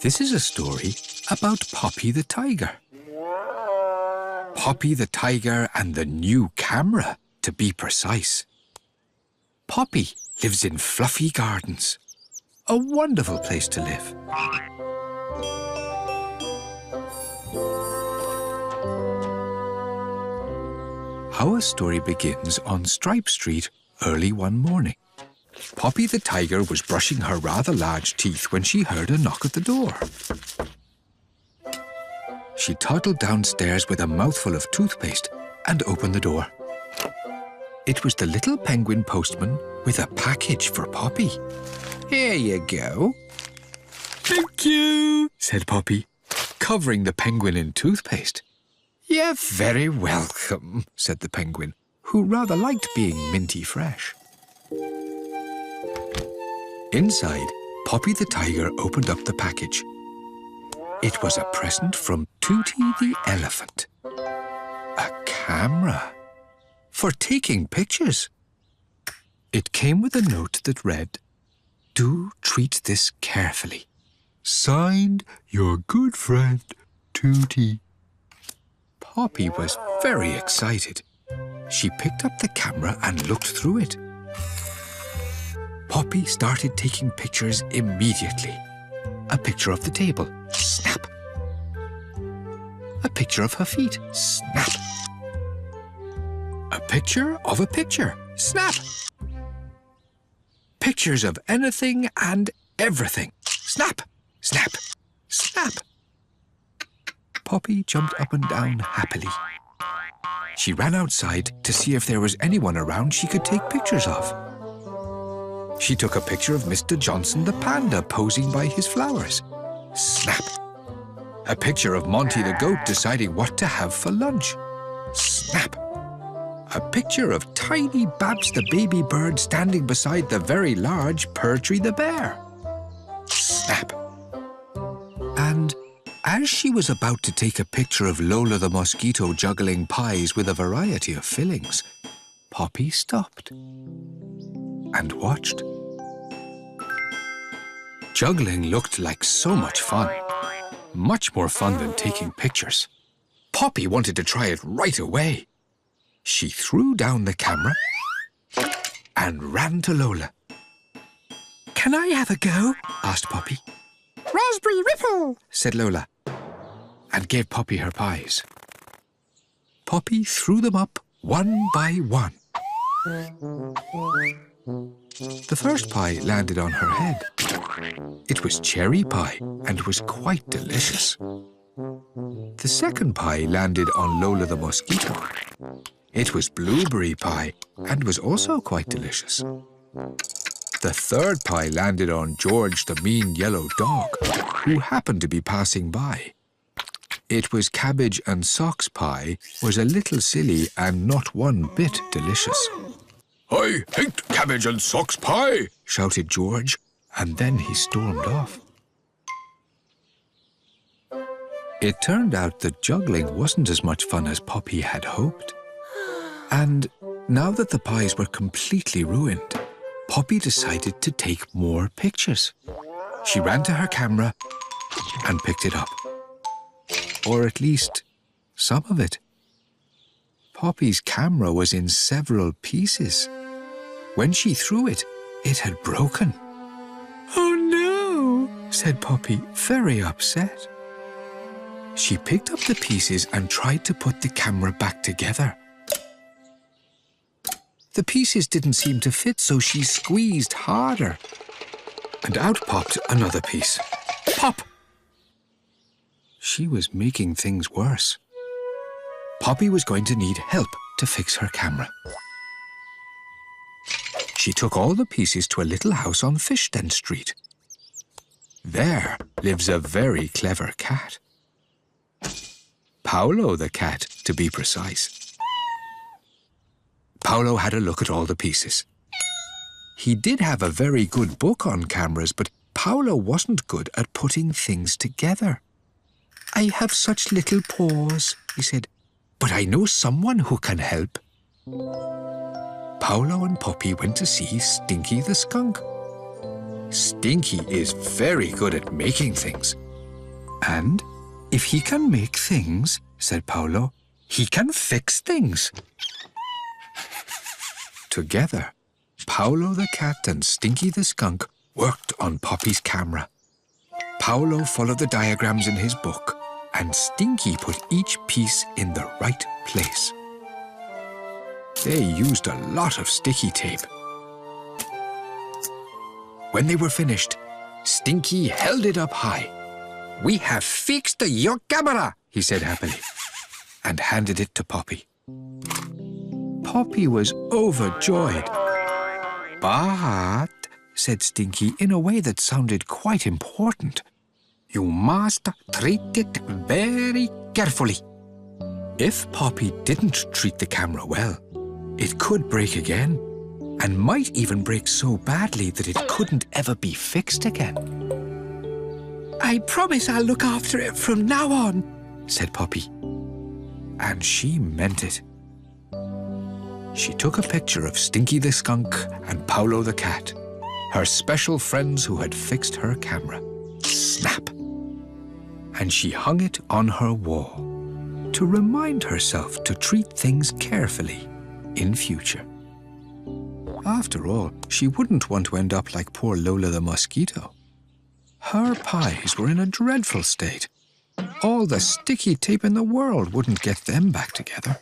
This is a story about Poppy the tiger. Poppy the tiger and the new camera, to be precise. Poppy lives in fluffy gardens. A wonderful place to live. Our story begins on Stripe Street early one morning. Poppy the tiger was brushing her rather large teeth when she heard a knock at the door. She toddled downstairs with a mouthful of toothpaste and opened the door. It was the little penguin postman with a package for Poppy. "Here you go." "Thank you," said Poppy, covering the penguin in toothpaste. "You're very welcome," said the penguin, who rather liked being minty fresh. Inside, Poppy the tiger opened up the package. It was a present from Tooty the elephant. A camera for taking pictures. It came with a note that read, "Do treat this carefully. Signed, your good friend, Tooty." Poppy was very excited. She picked up the camera and looked through it. Poppy started taking pictures immediately. A picture of the table. Snap. A picture of her feet. Snap. A picture of a picture. Snap. Pictures of anything and everything. Snap. Snap. Snap. Poppy jumped up and down happily. She ran outside to see if there was anyone around she could take pictures of. She took a picture of Mr. Johnson the panda posing by his flowers. Snap. A picture of Monty the goat deciding what to have for lunch. Snap. A picture of tiny Babs the baby bird standing beside the very large Pertry the bear. Snap. And as she was about to take a picture of Lola the mosquito juggling pies with a variety of fillings, Poppy stopped and watched. Juggling looked like so much fun. Much more fun than taking pictures. Poppy wanted to try it right away. She threw down the camera and ran to Lola. "Can I have a go?" asked Poppy. "Raspberry Ripple," said Lola, and gave Poppy her pies. Poppy threw them up one by one. The first pie landed on her head. It was cherry pie and was quite delicious. The second pie landed on Lola the mosquito. It was blueberry pie and was also quite delicious. The third pie landed on George the mean yellow dog, who happened to be passing by. It was cabbage and socks pie, was a little silly and not one bit delicious. "I hate cabbage and socks pie," shouted George, and then he stormed off. It turned out that juggling wasn't as much fun as Poppy had hoped. And now that the pies were completely ruined, Poppy decided to take more pictures. She ran to her camera and picked it up. Or at least, some of it. Poppy's camera was in several pieces. When she threw it, it had broken. "Oh no," said Poppy, very upset. She picked up the pieces and tried to put the camera back together. The pieces didn't seem to fit, so she squeezed harder. And out popped another piece. Pop! She was making things worse. Poppy was going to need help to fix her camera. She took all the pieces to a little house on Fishden Street. There lives a very clever cat. Paolo the cat, to be precise. Paolo had a look at all the pieces. He did have a very good book on cameras, but Paolo wasn't good at putting things together. "I have such little paws," he said, "but I know someone who can help." Paolo and Poppy went to see Stinky the skunk. Stinky is very good at making things, And if he can make things, said Paolo, he can fix things. Together, Paolo the cat and Stinky the skunk worked on Poppy's camera. Paolo followed the diagrams in his book, and Stinky put each piece in the right place. They used a lot of sticky tape. When they were finished, Stinky held it up high. "We have fixed your camera," he said happily, and handed it to Poppy. Poppy was overjoyed. "But," said Stinky in a way that sounded quite important, "you must treat it very carefully." If Poppy didn't treat the camera well, it could break again, and might even break so badly that it couldn't ever be fixed again. "I promise I'll look after it from now on," said Poppy. And she meant it. She took a picture of Stinky the skunk and Paolo the cat, her special friends who had fixed her camera. Snap! And she hung it on her wall to remind herself to treat things carefully in future. After all, she wouldn't want to end up like poor Lola the mosquito. Her pies were in a dreadful state. All the sticky tape in the world wouldn't get them back together.